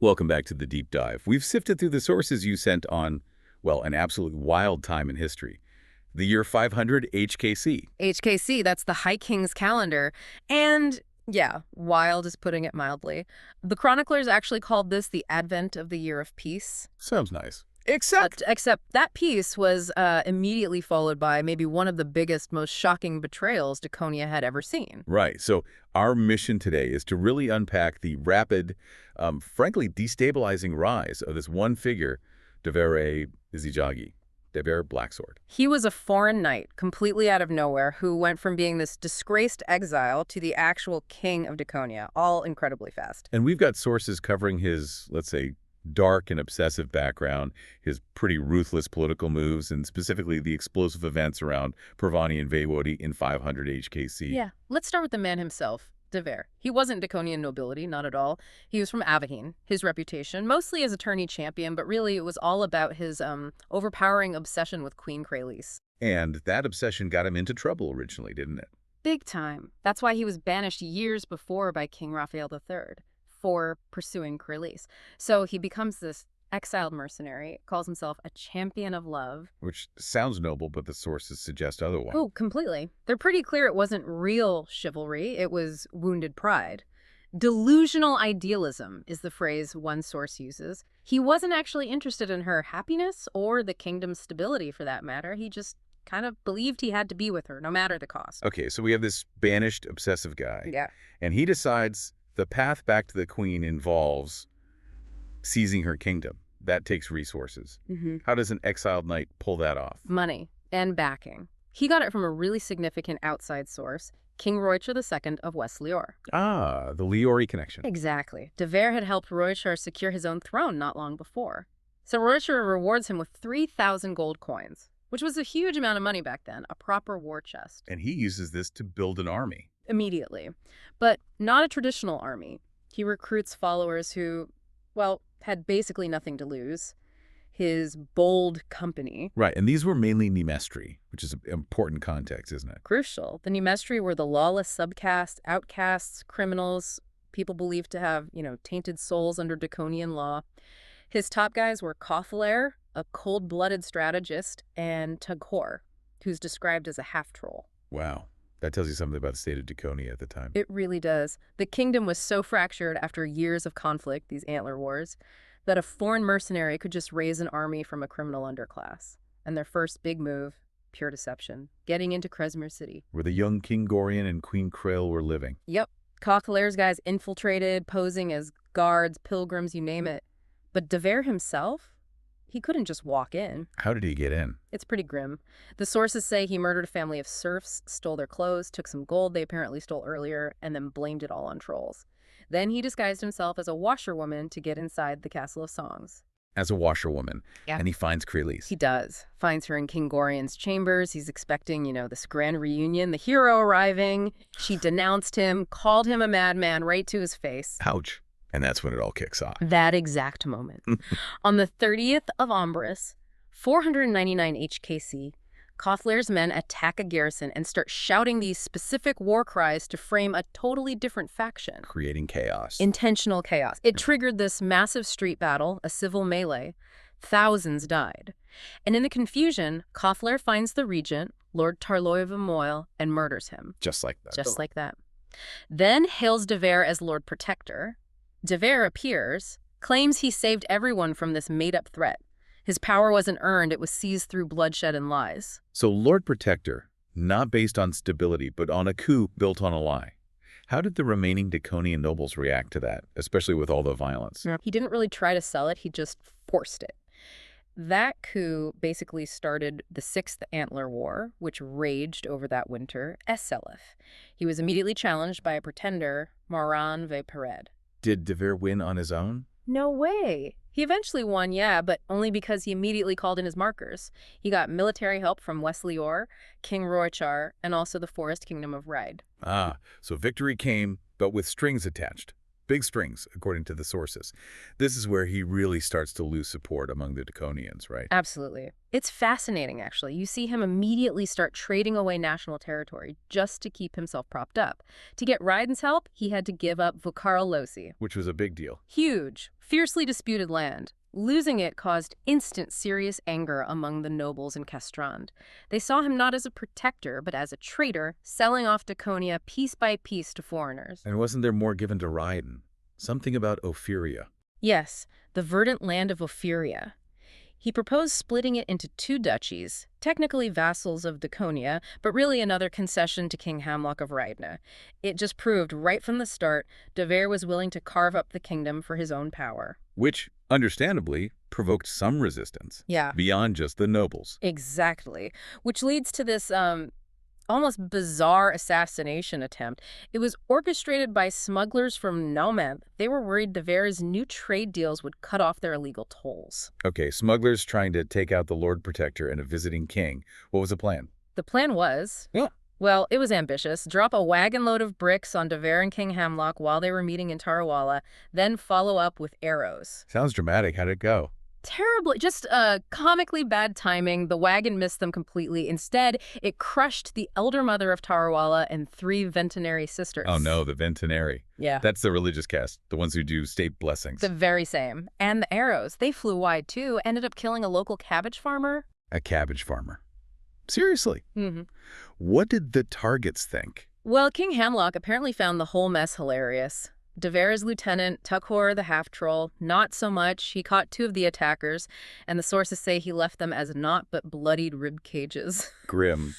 Welcome back to the deep dive. We've sifted through the sources you sent on, well, an absolutely wild time in history. The year 500 HKC. HKC, that's the High King's calendar. And yeah, wild is putting it mildly. The chroniclers actually called this the advent of the year of peace. Sounds nice. Except That peace was immediately followed by maybe one of the biggest, most shocking betrayals Daconia had ever seen. Right. So our mission today is to really unpack the rapid, frankly, destabilizing rise of this one figure, Devere Izijagi, Devere Blacksword. He was a foreign knight, completely out of nowhere, who went from being this disgraced exile to the actual king of Daconia, all incredibly fast. And we've got sources covering his, let's say, dark and obsessive background, his pretty ruthless political moves, and specifically the explosive events around Purvani and Vaywodi in 500 HKC. Yeah, let's start with the man himself, Devere. He wasn't Daconian nobility, not at all. He was from Avaheen. His reputation, mostly as a tourney champion, but really it was all about his overpowering obsession with Queen Cralise. And that obsession got him into trouble originally, didn't it? Big time. That's why he was banished years before by King Raphael III for pursuing Cralise. So he becomes this exiled mercenary, calls himself a champion of love. Which sounds noble, but the sources suggest otherwise. Oh, completely. They're pretty clear it wasn't real chivalry, it was wounded pride. Delusional idealism is the phrase one source uses. He wasn't actually interested in her happiness or the kingdom's stability for that matter. He just kind of believed he had to be with her, no matter the cost. Okay, so we have this banished, obsessive guy. Yeah. And he decides the path back to the queen involves seizing her kingdom. That takes resources. How does an exiled knight pull that off? Money and backing. He got it from a really significant outside source, King Roicher II of West Lior. Ah, the Liori connection. Exactly. Devere had helped Roicher secure his own throne not long before. So Roicher rewards him with 3,000 gold coins, which was a huge amount of money back then, a proper war chest. And he uses this to build an army. Immediately. But not a traditional army. He recruits followers who, well, had basically nothing to lose. His bold company. Right, and these were mainly Nimestri, which is an important context, isn't it? Crucial. The Nimestri were the lawless subcaste, outcasts, criminals, people believed to have, tainted souls under Daconian law. His top guys were Kothalair, a cold-blooded strategist, and Taghor, who's described as a half-troll. Wow. That tells you something about the state of Daconia at the time. It really does. The kingdom was so fractured after years of conflict, these antler wars, that a foreign mercenary could just raise an army from a criminal underclass. And their first big move, pure deception, getting into Krezmir City. Where the young King Gorion and Queen Krill were living. Yep. Kothalair's guys infiltrated, posing as guards, pilgrims, you name it. But Devere himself? He couldn't just walk in. How did he get in? It's pretty grim. The sources say he murdered a family of serfs, stole their clothes, took some gold they apparently stole earlier, and then blamed it all on trolls. Then he disguised himself as a washerwoman to get inside the Castle of Songs. As a washerwoman. Yeah. And he finds Cralise. He does. Finds her in King Gorion's chambers. He's expecting, this grand reunion, the hero arriving. She denounced him, called him a madman right to his face. Ouch. And that's when it all kicks off. That exact moment. On the 30th of Ombris, 499 HKC, Kothalair's men attack a garrison and start shouting these specific war cries to frame a totally different faction. Creating chaos. Intentional chaos. It triggered this massive street battle, a civil melee. Thousands died. And in the confusion, Kothalair finds the regent, Lord Tarloy of Amoil, and murders him. Just like that. Just like that. Then hails Devere as Lord Protector. Devere appears, claims he saved everyone from this made-up threat. His power wasn't earned, it was seized through bloodshed and lies. So Lord Protector, not based on stability, but on a coup built on a lie. How did the remaining Daconian nobles react to that, especially with all the violence? He didn't really try to sell it, he just forced it. That coup basically started the Sixth Antler War, which raged over that winter, Esselef. He was immediately challenged by a pretender, Maran ve Pered. Did Devere win on his own? No way. He eventually won, yeah, but only because he immediately called in his markers. He got military help from West Lior, King Roichar, and also the Forest Kingdom of Ride. Ah, so victory came, but with strings attached. big strings, according to the sources. This is where he really starts to lose support among the Draconians, right? Absolutely. It's fascinating, actually. You see him immediately start trading away national territory just to keep himself propped up. To get Raiden's help, he had to give up Vukaralosi. Which was a big deal. Huge, fiercely disputed land. Losing it caused instant serious anger among the nobles in Castrand. They saw him not as a protector, but as a traitor, selling off Daconia piece by piece to foreigners. And wasn't there more given to Raiden? Something about Ophiria. Yes, the verdant land of Ophiria. He proposed splitting it into 2 duchies, technically vassals of Daconia, but really another concession to King Hamlock of Rhaidna. It just proved right from the start de Vere was willing to carve up the kingdom for his own power. Which, understandably, provoked some resistance. Yeah. Beyond just the nobles. Exactly. Which leads to this almost bizarre assassination attempt. It was orchestrated by smugglers from Nomanth. They were worried de Vere's new trade deals would cut off their illegal tolls. Okay, smugglers trying to take out the Lord Protector and a visiting king. What was the plan? The plan was... Yeah. Well, it was ambitious. Drop a wagon load of bricks on de Vere and King Hamlock while they were meeting in Tarawala, then follow up with arrows. Sounds dramatic. How'd it go? Terribly, just comically bad timing. The wagon missed them completely. Instead, it crushed the elder mother of Tarawala and 3 Ventinary sisters. Oh no, the Ventinary. Yeah. That's the religious caste, the ones who do state blessings. The very same. And the arrows, they flew wide too, ended up killing a local cabbage farmer. A cabbage farmer. Seriously? Mm-hmm. What did the targets think? Well, King Hamlock apparently found the whole mess hilarious. De Vere's lieutenant, Tukhor the half-troll, not so much. He caught 2 of the attackers, and the sources say he left them as naught but bloodied rib cages. Grim.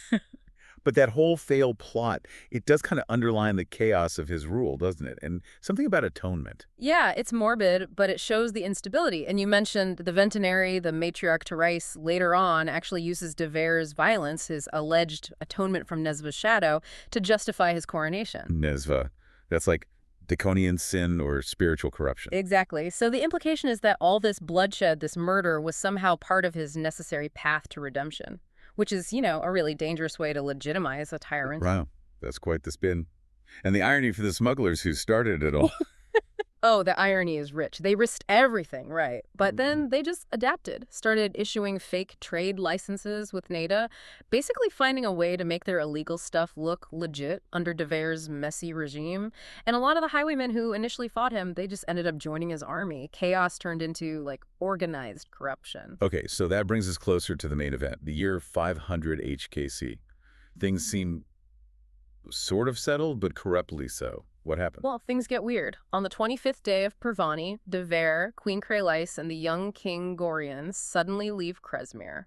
But that whole failed plot, it does kind of underline the chaos of his rule, doesn't it? And something about atonement. Yeah, it's morbid, but it shows the instability. And you mentioned the Ventinary, the matriarch Dries, later on actually uses de Vere's violence, his alleged atonement from Nesva's shadow, to justify his coronation. Nesva. That's like Draconian sin or spiritual corruption. Exactly. So the implication is that all this bloodshed, this murder, was somehow part of his necessary path to redemption, which is, you know, a really dangerous way to legitimize a tyrant. Wow, that's quite the spin. And the irony for the smugglers who started it all. Oh, the irony is rich. They risked everything, right? But then they just adapted, started issuing fake trade licenses with Neda, basically finding a way to make their illegal stuff look legit under de Vere's messy regime. And a lot of the highwaymen who initially fought him, they just ended up joining his army. Chaos turned into, like, organized corruption. Okay, so that brings us closer to the main event, the year 500 HKC. Things seem sort of settled, but corruptly so. What happened? Well, things get weird. On the 25th day of Pervani, de Vere, Queen Crelise, and the young King Gorion suddenly leave Cresmere.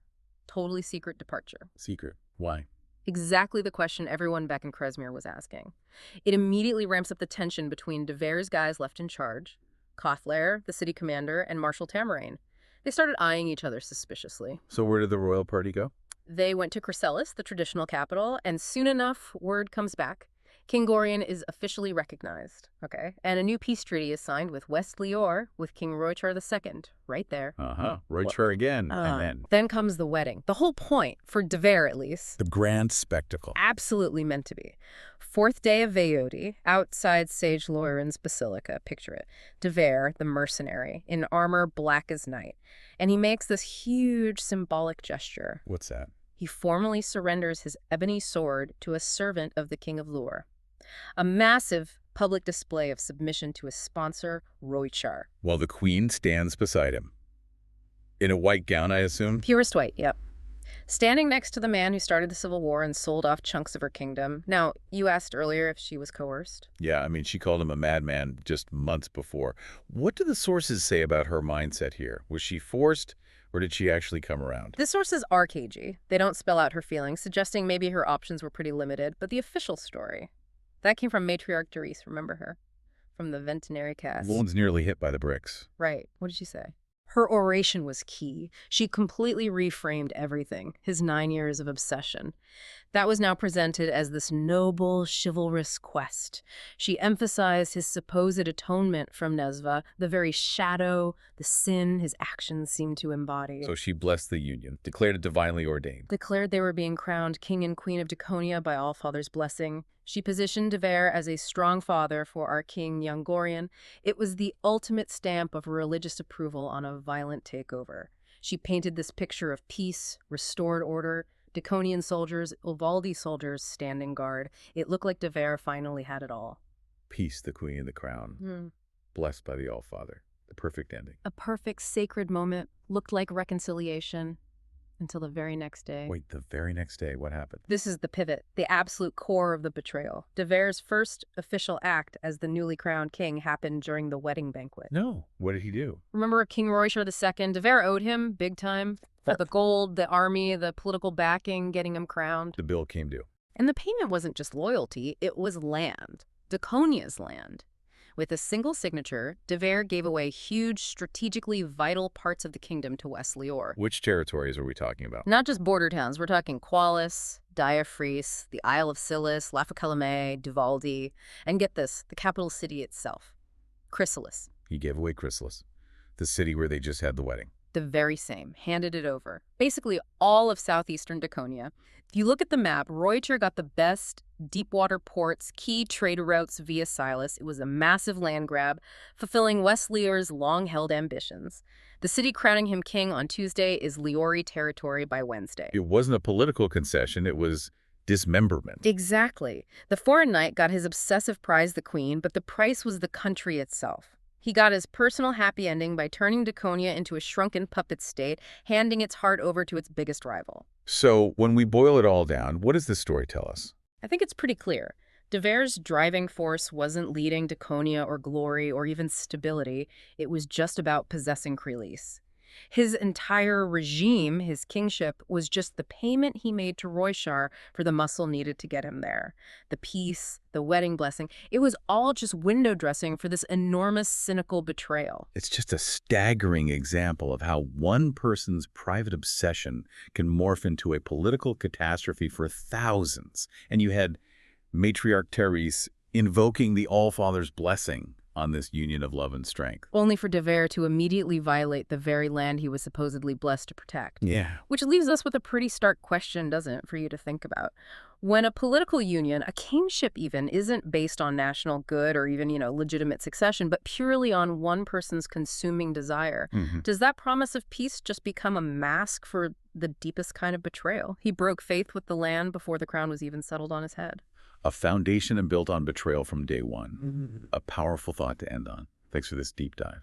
Totally secret departure. Secret. Why? Exactly the question everyone back in Cresmere was asking. It immediately ramps up the tension between de Vere's guys left in charge, Cothlair, the city commander, and Marshal Tamarain. They started eyeing each other suspiciously. So where did the royal party go? They went to Chrysalis, the traditional capital, and soon enough, word comes back. King Gorion is officially recognized, okay? And a new peace treaty is signed with West Lior with King Roichar II, right there. Roichar again, and Then comes the wedding. The whole point, for de Vere at least. the grand spectacle. Absolutely meant to be. 4th day of Veyoti, outside Sage Loren's basilica, picture it. De Vere, the mercenary, in armor black as night. And he makes this huge symbolic gesture. What's that? He formally surrenders his ebony sword to a servant of the King of Lure. A massive public display of submission to his sponsor, Roichar. While the queen stands beside him. In a white gown, I assume? Purest white, yep. Standing next to the man who started the Civil War and sold off chunks of her kingdom. Now, you asked earlier if she was coerced. Yeah, I mean, she called him a madman just months before. What do the sources say about her mindset here? Was she forced, or did she actually come around? The sources are cagey. They don't spell out her feelings, suggesting maybe her options were pretty limited. But the official story, that came from matriarch Dries, remember her? From the Ventinary cast. The one's nearly hit by the bricks. Right. What did she say? Her oration was key. She completely reframed everything, his 9 years of obsession. That was now presented as this noble, chivalrous quest. She emphasized his supposed atonement from Nesva, the very shadow, the sin his actions seemed to embody. So she blessed the union, declared it divinely ordained. Declared they were being crowned king and queen of Daconia by Allfather's blessing. She positioned de Vere as a strong father for our king Youngorian. It was the ultimate stamp of religious approval on a violent takeover. She painted this picture of peace, restored order, Draconian soldiers, Uvaldi soldiers standing guard. It looked like de Vere finally had it all. Peace, the queen, the crown, blessed by the All-Father. The perfect ending. A perfect sacred moment, looked like reconciliation, until the very next day. Wait, the very next day, what happened? This is the pivot, the absolute core of the betrayal. De Vere's first official act as the newly crowned king happened during the wedding banquet. No. What did he do? Remember King Roysher II? De Vere owed him big time for the gold, the army, the political backing, getting him crowned. The bill came due. And the payment wasn't just loyalty, it was land. Draconia's land. With a single signature, de Vere gave away huge, strategically vital parts of the kingdom to West Lior. Which territories are we talking about? Not just border towns, we're talking Qualis, Diaphrys, the Isle of Scillis, Lafakalame, Duvaldi, and get this, the capital city itself, Chrysalis. He gave away Chrysalis, the city where they just had the wedding. The very same, handed it over. Basically all of southeastern Draconia. If you look at the map, Reuter got the best deep-water ports, key trade routes via Silas. It was a massive land grab, fulfilling West Lior's long-held ambitions. The city crowning him king on Tuesday is Liori territory by Wednesday. It wasn't a political concession, it was dismemberment. Exactly. The foreign knight got his obsessive prize, the queen, but the price was the country itself. He got his personal happy ending by turning Draconia into a shrunken puppet state, handing its heart over to its biggest rival. So, when we boil it all down, what does this story tell us? I think it's pretty clear. De Vere's driving force wasn't leading Draconia or glory or even stability. It was just about possessing Chrysalis. His entire regime, his kingship, was just the payment he made to Royshar for the muscle needed to get him there. The peace, the wedding blessing, it was all just window dressing for this enormous, cynical betrayal. It's just a staggering example of how one person's private obsession can morph into a political catastrophe for thousands. And you had Matriarch Therese invoking the All-Father's blessing on this union of love and strength. Only for de Vere to immediately violate the very land he was supposedly blessed to protect. Yeah. Which leaves us with a pretty stark question, doesn't it, for you to think about. When a political union, a kingship even, isn't based on national good or even, legitimate succession, but purely on one person's consuming desire, does that promise of peace just become a mask for the deepest kind of betrayal? He broke faith with the land before the crown was even settled on his head. A foundation and built on betrayal from day one. A powerful thought to end on. Thanks for this deep dive.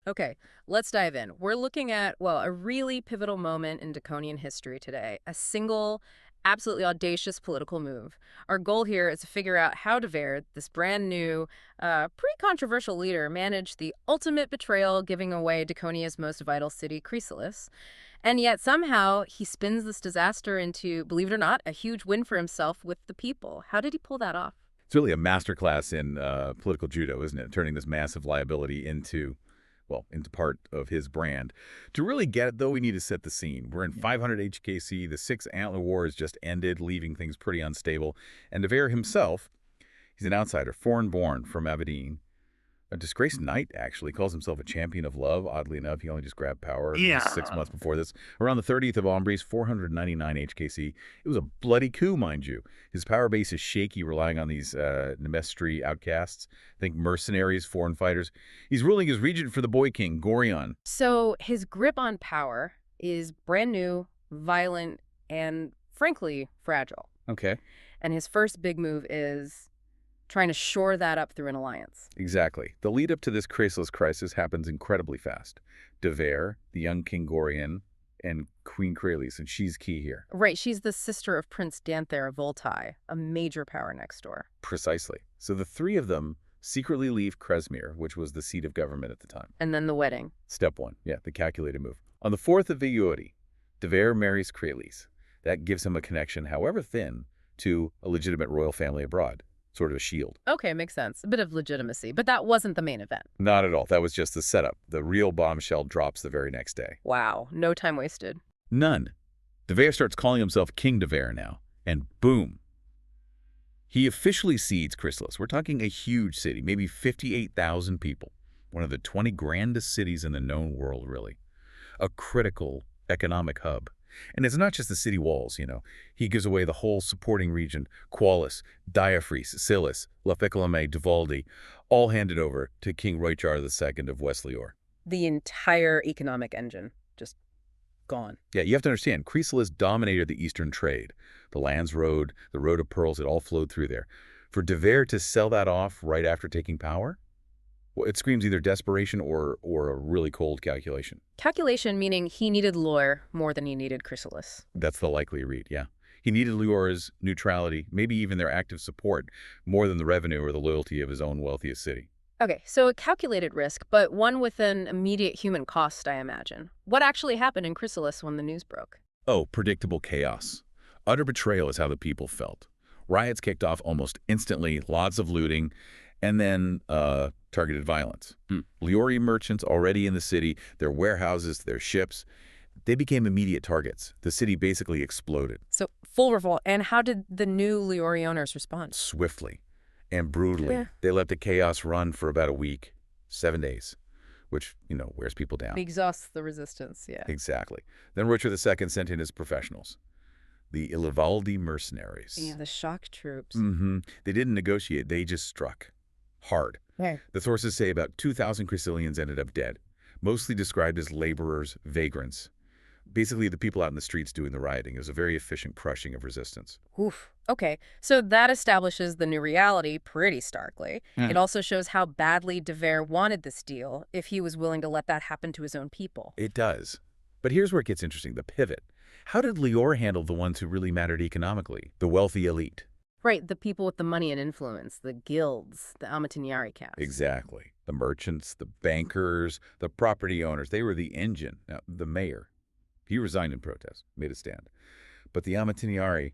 Okay, let's dive in. We're looking at, well, a really pivotal moment in Draconian history today. A single, absolutely audacious political move. Our goal here is to figure out how de Vere, this brand new, pretty controversial leader, managed the ultimate betrayal, giving away Draconia's most vital city, Chrysalis. And yet somehow he spins this disaster into, believe it or not, a huge win for himself with the people. How did he pull that off? It's really a masterclass in political judo, isn't it? Turning this massive liability into, well, into part of his brand. To really get it, though, we need to set the scene. We're in 500 HKC. The Six Antler War has just ended, leaving things pretty unstable. And de Vere himself, he's an outsider, foreign-born from Aberdeen. A disgraced knight, actually, calls himself a champion of love. Oddly enough, he only just grabbed power 6 months before this. Around the 30th of Ombres, 499 HKC. It was a bloody coup, mind you. His power base is shaky, relying on these Nemestri outcasts. Think mercenaries, foreign fighters. He's ruling as regent for the boy king, Gorion. So his grip on power is brand new, violent, and frankly, fragile. Okay. And his first big move is trying to shore that up through an alliance. Exactly. The lead up to this Chrysalis crisis happens incredibly fast. De Vere, the young King Gorion, and Queen Cralis, and she's key here. Right, she's the sister of Prince Danther of Voltai, a major power next door. Precisely. So the three of them secretly leave Cresmere, which was the seat of government at the time. And then the wedding. Step one, yeah, the calculated move. On the 4th of Viguori, de Vere marries Cralis. That gives him a connection, however thin, to a legitimate royal family abroad. Sort of a shield. Okay, makes sense. A bit of legitimacy, but that wasn't the main event. Not at all. That was just the setup. The real bombshell drops the very next day. Wow, no time wasted. None. De Vere starts calling himself King de Vere now, and boom. He officially cedes Chrysalis. We're talking a huge city, maybe 58,000 people. One of the 20 grandest cities in the known world, really. A critical economic hub. And it's not just the city walls, you know. He gives away the whole supporting region, Qualis, Diaphrys, Silis, Laficalame, Duvaldi, all handed over to King Roichar II of West Lior. The entire economic engine, just gone. Yeah, you have to understand, Chrysalis dominated the eastern trade. The Lands Road, the Road of Pearls, it all flowed through there. For de Vere to sell that off right after taking power, well, it screams either desperation or a really cold calculation. Calculation meaning he needed Loire more than he needed Chrysalis. That's the likely read, yeah. He needed Lior's neutrality, maybe even their active support, more than the revenue or the loyalty of his own wealthiest city. Okay, so a calculated risk, but one with an immediate human cost, I imagine. What actually happened in Chrysalis when the news broke? Oh, predictable chaos. Utter betrayal is how the people felt. Riots kicked off almost instantly, lots of looting, and then targeted violence. Liori merchants already in the city, their warehouses, their ships, they became immediate targets. The city basically exploded. So full revolt. And how did the new Liori owners respond? Swiftly and brutally. Yeah. They let the chaos run for about a week, 7 days, which, you know, wears people down. Exhausts the resistance, yeah. Exactly. Then Richard II sent in his professionals, the Ilivaldi mercenaries. Yeah, the shock troops. They didn't negotiate. They just struck. Hard. Right. The sources say about 2,000 Chrysilians ended up dead, mostly described as laborers, vagrants. Basically, the people out in the streets doing the rioting. It was a very efficient crushing of resistance. Oof. Okay, so that establishes the new reality pretty starkly. It also shows how badly de Vere wanted this deal if he was willing to let that happen to his own people. It does. But here's where it gets interesting, the pivot. How did Lior handle the ones who really mattered economically, the wealthy elite? Right, the people with the money and influence, the guilds, the Amatiniari caste. Exactly. The merchants, the bankers, the property owners, they were the engine. Now, the mayor, he resigned in protest, made a stand. But the Amatiniari,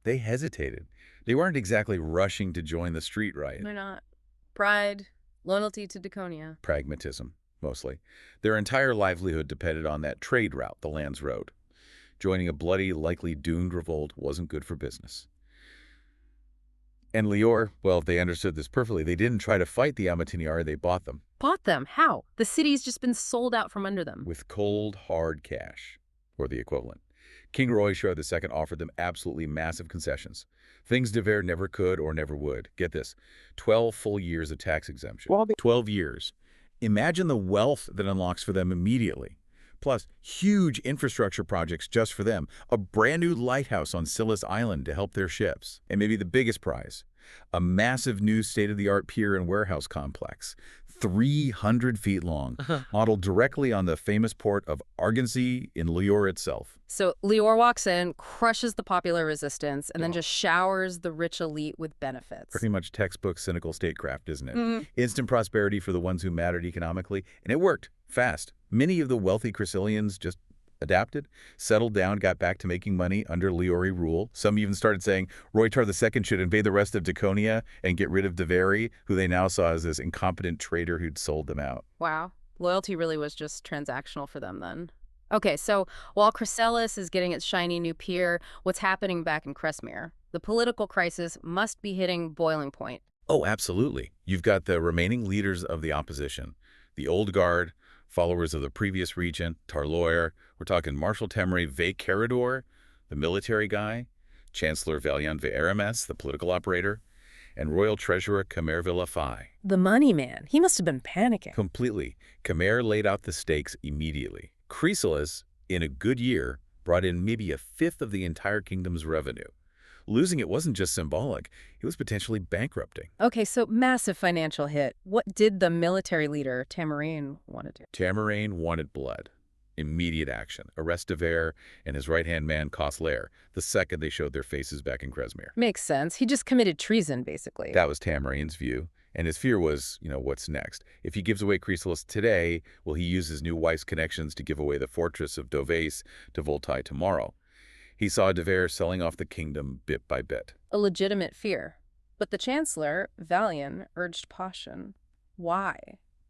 they hesitated. They weren't exactly rushing to join the street riot. They're not. Pride, loyalty to Draconia. Pragmatism, mostly. Their entire livelihood depended on that trade route, the Lands Road. Joining a bloody, likely doomed revolt wasn't good for business. And Lior, well, they understood this perfectly. They didn't try to fight the Amatiniari, they bought them. Bought them? How? The city's just been sold out from under them. With cold, hard cash, or the equivalent. King Roichar II offered them absolutely massive concessions. Things de Vere never could or never would. Get this, 12 full years of tax exemption. 12 years. Imagine the wealth that unlocks for them immediately. Plus, huge infrastructure projects just for them. A brand new lighthouse on Silis Island to help their ships. And maybe the biggest prize, a massive new state-of-the-art pier and warehouse complex. 300 feet long, modeled directly on the famous port of Argosy in Lior itself. So Lior walks in, crushes the popular resistance, and then Oh. just showers the rich elite with benefits. Pretty much textbook cynical statecraft, isn't it? Mm. Instant prosperity for the ones who mattered economically, and it worked, fast. Many of the wealthy Chrysilians just adapted, settled down, got back to making money under Liori rule. Some even started saying Reutar II should invade the rest of Daconia and get rid of Deveri, who they now saw as this incompetent traitor who'd sold them out. Wow. Loyalty really was just transactional for them then. Okay, so while Chrysalis is getting its shiny new peer, what's happening back in Cressmere? The political crisis must be hitting boiling point. Oh, absolutely. You've got the remaining leaders of the opposition, the old guard, followers of the previous regent, Tarloir. We're talking Marshal Temri Ve Carador, the military guy, Chancellor Valiant Ve Aramis, the political operator, and Royal Treasurer Khmer Villafai. The money man. He must have been panicking. Completely. Khmer laid out the stakes immediately. Chrysalis, in a good year, brought in maybe a fifth of the entire kingdom's revenue. Losing it wasn't just symbolic, it was potentially bankrupting. Okay, so massive financial hit. What did the military leader, Tamarine, want to do? Tamarine wanted blood. Immediate action. Arrest Devere and his right-hand man, Cosslair, the second they showed their faces back in Cressmere. Makes sense. He just committed treason, basically. That was Tamarine's view. And his fear was, what's next? If he gives away Chrysalis today, will he use his new wife's connections to give away the fortress of Dovace to Voltaire tomorrow? He saw Devere selling off the kingdom bit by bit. A legitimate fear. But the Chancellor, Valiant, urged caution. Why?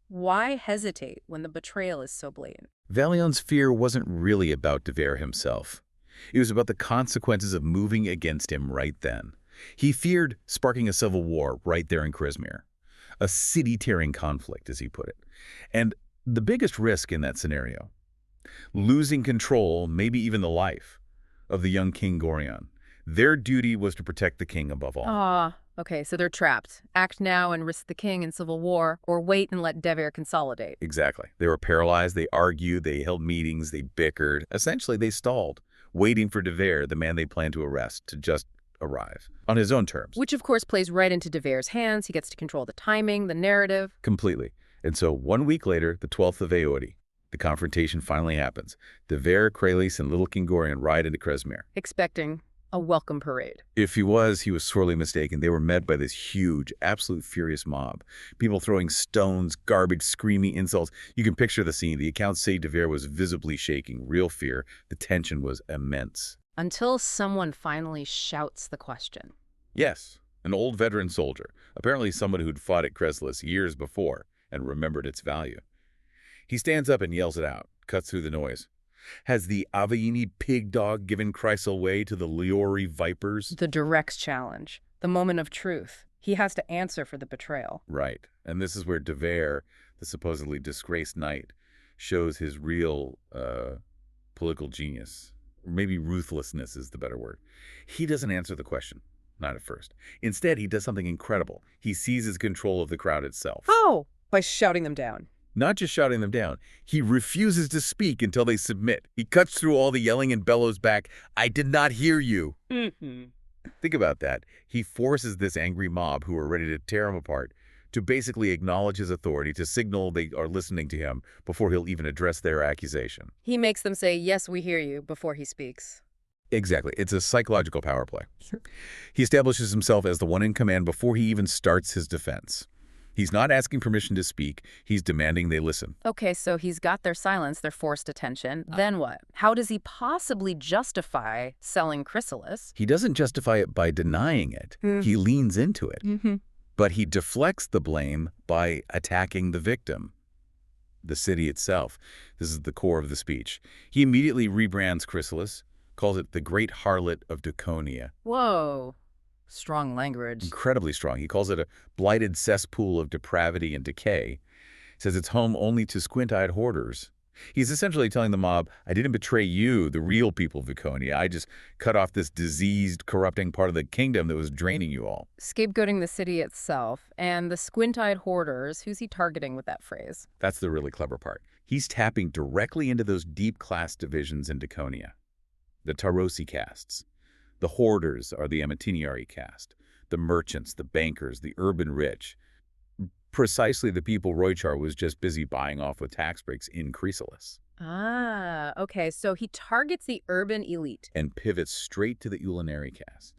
Why hesitate when the betrayal is so blatant? Valiant's fear wasn't really about Devere himself. It was about the consequences of moving against him right then. He feared sparking a civil war right there in Cressmere. A city-tearing conflict, as he put it. And the biggest risk in that scenario, losing control, maybe even the life, of the young King Gorion. Their duty was to protect the king above all. Okay, so they're trapped. Act now and risk the king in civil war, or wait and let Devere consolidate. Exactly. They were paralyzed, they argued, they held meetings, they bickered. Essentially, they stalled, waiting for Devere, the man they planned to arrest, to just arrive on his own terms. Which, of course, plays right into Devere's hands. He gets to control the timing, the narrative. Completely. And so 1 week later, the 12th of Aeodi, the confrontation finally happens. Devere, Kralis, and little King Gorion ride into Cressmere. Expecting a welcome parade. If he was sorely mistaken. They were met by this huge, absolute furious mob. People throwing stones, garbage, screaming insults. You can picture the scene. The accounts say Devere was visibly shaking, real fear. The tension was immense. Until someone finally shouts the question. Yes, an old veteran soldier, apparently someone who'd fought at Chrysalis years before and remembered its value. He stands up and yells it out, cuts through the noise. Has the Avaini pig dog given Chrysalis way to the Liori vipers? The direct challenge. The moment of truth. He has to answer for the betrayal. Right. And this is where Devere, the supposedly disgraced knight, shows his real political genius. Or maybe ruthlessness is the better word. He doesn't answer the question. Not at first. Instead, he does something incredible. He seizes control of the crowd itself. How? By shouting them down. Not just shouting them down. He refuses to speak until they submit. He cuts through all the yelling and bellows back, "I did not hear you." Think about that. He forces this angry mob who are ready to tear him apart to basically acknowledge his authority, to signal they are listening to him before he'll even address their accusation. He makes them say, "Yes, we hear you," before he speaks. Exactly. It's a psychological power play. He establishes himself as the one in command before he even starts his defense. He's not asking permission to speak. He's demanding they listen. Okay, so he's got their silence, their forced attention. Then what? How does he possibly justify selling Chrysalis? He doesn't justify it by denying it. He leans into it. But he deflects the blame by attacking the victim, the city itself. This is the core of the speech. He immediately rebrands Chrysalis, calls it the great harlot of Daconia. Whoa. Strong language. Incredibly strong. He calls it a blighted cesspool of depravity and decay. Says it's home only to squint-eyed hoarders. He's essentially telling the mob, I didn't betray you, the real people of Daconia. I just cut off this diseased, corrupting part of the kingdom that was draining you all. Scapegoating the city itself. And the squint-eyed hoarders, who's he targeting with that phrase? That's the really clever part. He's tapping directly into those deep class divisions in Daconia. The Tarosi castes. The hoarders are the Amatiniari caste, the merchants, the bankers, the urban rich. Precisely the people Reuchar was just busy buying off with tax breaks in Chrysalis. Ah, okay, so he targets the urban elite. And pivots straight to the ulinary caste.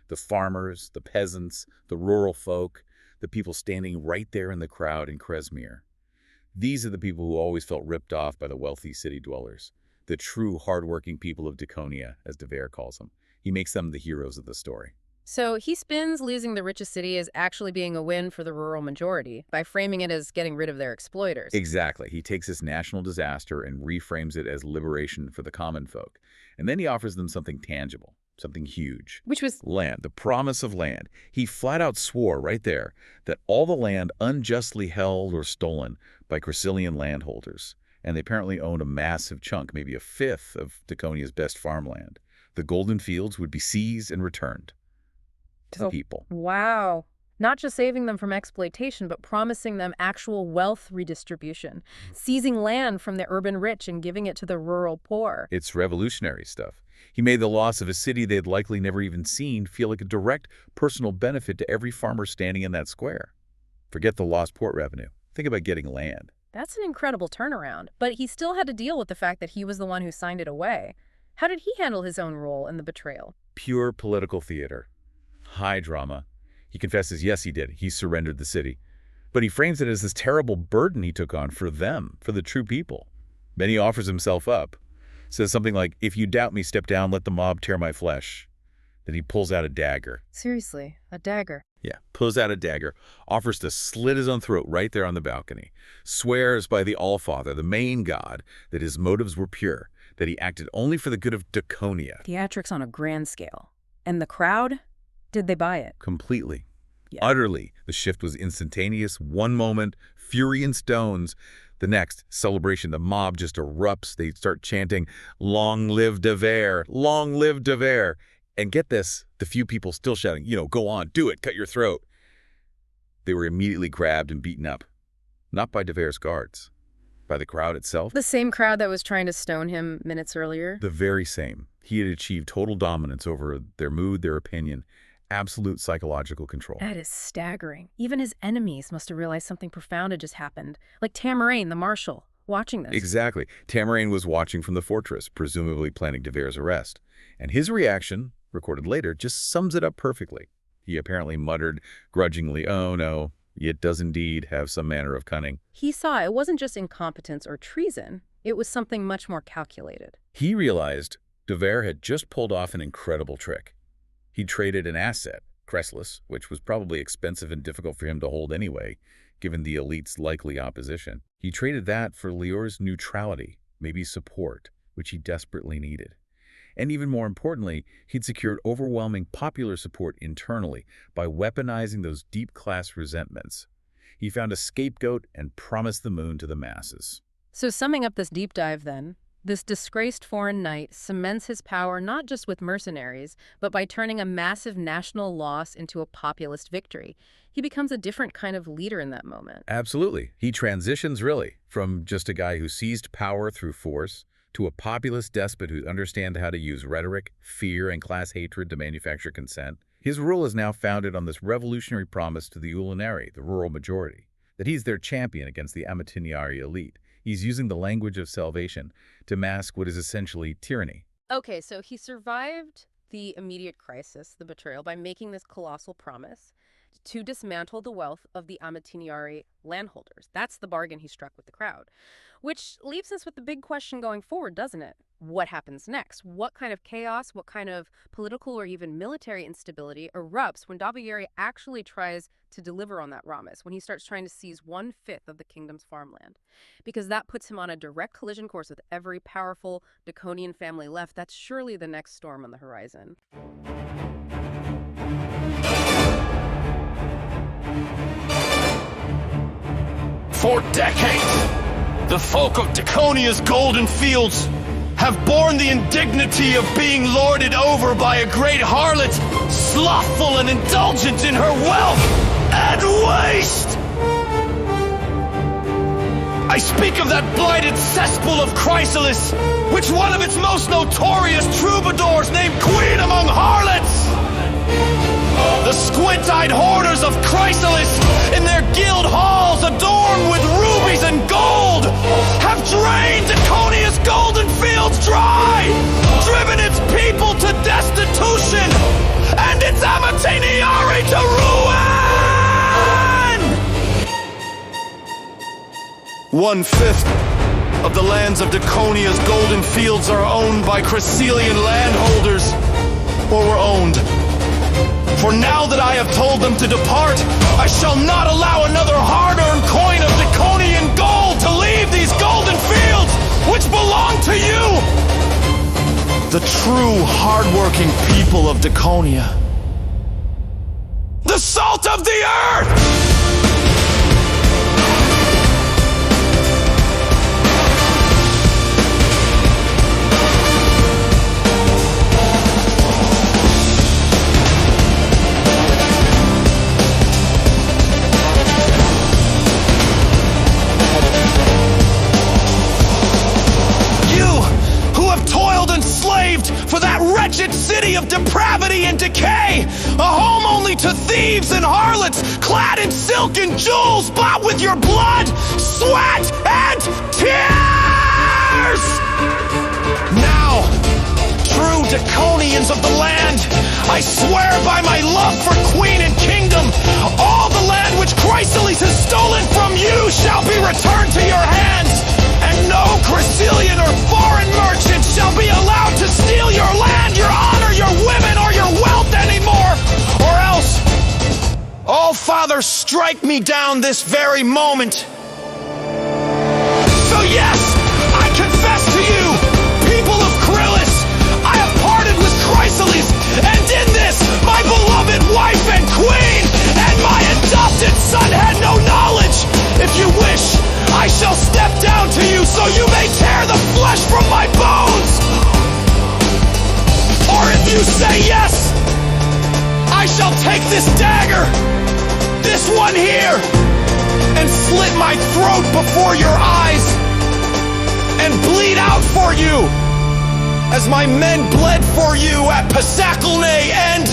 The farmers, the peasants, the rural folk, the people standing right there in the crowd in Kresmir. These are the people who always felt ripped off by the wealthy city dwellers. The true hardworking people of Daconia, as de Vere calls them. He makes them the heroes of the story. So he spins losing the richest city as actually being a win for the rural majority by framing it as getting rid of their exploiters. Exactly. He takes this national disaster and reframes it as liberation for the common folk. And then he offers them something tangible, something huge. Which was Land, the promise of land. He flat out swore right there that all the land unjustly held or stolen by Chrysilian landholders, and they apparently owned a massive chunk, maybe a fifth of Daconia's best farmland. The golden fields would be seized and returned to the people. Wow. Not just saving them from exploitation, but promising them actual wealth redistribution, seizing land from the urban rich and giving it to the rural poor. It's revolutionary stuff. He made the loss of a city they'd likely never even seen feel like a direct personal benefit to every farmer standing in that square. Forget the lost port revenue. Think about getting land. That's an incredible turnaround, but he still had to deal with the fact that he was the one who signed it away. How did he handle his own role in the betrayal? Pure political theater. High drama. He confesses, yes, he did. He surrendered the city. But he frames it as this terrible burden he took on for them, for the true people. Then he offers himself up. Says something like, if you doubt me, step down, let the mob tear my flesh. Then he pulls out a dagger. Seriously, a dagger. Yeah, pulls out a dagger, offers to slit his own throat right there on the balcony. Swears by the Allfather, the main god, that his motives were pure, that he acted only for the good of Daconia. Theatrics on a grand scale. And the crowd? Did they buy it? Completely. Yeah. Utterly. The shift was instantaneous. One moment, fury and stones. The next, celebration. The mob just erupts. They start chanting, long live de Vere, long live de Vere. And get this, the few people still shouting, go on, do it, cut your throat. They were immediately grabbed and beaten up. Not by de Vere's guards. By the crowd itself. The same crowd that was trying to stone him minutes earlier? The very same. He had achieved total dominance over their mood, their opinion. Absolute psychological control. That is staggering. Even his enemies must have realized something profound had just happened. Like Tamarain, the marshal, watching this. Exactly. Tamarain was watching from the fortress, presumably planning de Vere's arrest. And his reaction, recorded later, just sums it up perfectly. He apparently muttered grudgingly, oh no, it does indeed have some manner of cunning. He saw it wasn't just incompetence or treason. It was something much more calculated. He realized de Vere had just pulled off an incredible trick. He traded an asset, Chrysalis, which was probably expensive and difficult for him to hold anyway, given the elite's likely opposition. He traded that for Lior's neutrality, maybe support, which he desperately needed. And even more importantly, he'd secured overwhelming popular support internally by weaponizing those deep-class resentments. He found a scapegoat and promised the moon to the masses. So summing up this deep dive then, this disgraced foreign knight cements his power not just with mercenaries, but by turning a massive national loss into a populist victory. He becomes a different kind of leader in that moment. Absolutely. He transitions, really, from just a guy who seized power through force to a populist despot who understands how to use rhetoric, fear, and class hatred to manufacture consent. His rule is now founded on this revolutionary promise to the ulinari, the rural majority, that he's their champion against the Amatiniari elite. He's using the language of salvation to mask what is essentially tyranny. Okay, so he survived the immediate crisis, the betrayal, by making this colossal promise to dismantle the wealth of the Amatiniari landholders. That's the bargain he struck with the crowd. Which leaves us with the big question going forward, doesn't it? What happens next? What kind of chaos, what kind of political or even military instability erupts when Davieri actually tries to deliver on that promise, when he starts trying to seize 1/5 of the kingdom's farmland? Because that puts him on a direct collision course with every powerful Daconian family left. That's surely the next storm on the horizon. For decades, the folk of Daconia's golden fields have borne the indignity of being lorded over by a great harlot, slothful and indulgent in her wealth and waste. I speak of that blighted cesspool of Chrysalis, which one of its most notorious troubadours named Queen among harlots. The squint-eyed hoarders of Chrysalis, in their guild halls adorned with rubies and gold have drained Daconia's golden fields dry, driven its people to destitution, and its Amateniari to ruin! 1/5 of the lands of Daconia's golden fields are owned by Crescelian landholders, or were owned. For now that I have told them to depart, I shall not allow another hard-earned coin of Daconian gold to leave these golden fields, which belong to you, the true hard-working people of Daconia. The salt of the earth! For that wretched city of depravity and decay, a home only to thieves and harlots, clad in silk and jewels, bought with your blood, sweat, and tears! Now, true Daconians of the land, I swear by my love for queen and kingdom, all the land which Chrysalis has stolen from you shall be returned to your hands, and no Crescelian or foreign merchant shall be allowed to steal your land, your honor, your women, or your wealth anymore, or else, all Father, strike me down this very moment. So yes, I confess to you, people of Krylis, I have parted with Chrysalis, and in this, my beloved wife and queen, and my adopted son had no knowledge. If you wish, I shall step down to you so you may tear the flesh from my bones. Or if you say yes, I shall take this dagger, this one here, and slit my throat before your eyes and bleed out for you as my men bled for you at Pasakelne and...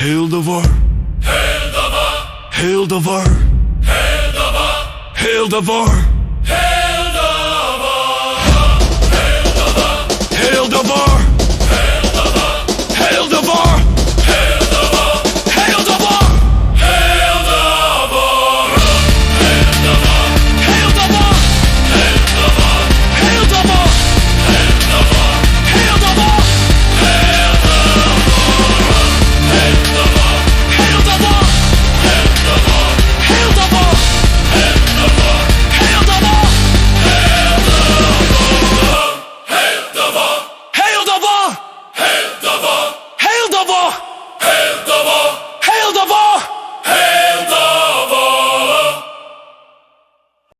Hail the Var! Hail the Var! Hail the Var! Hail the Var! Hail the Var! Hail the Var! Hail the Var! Hail the Var!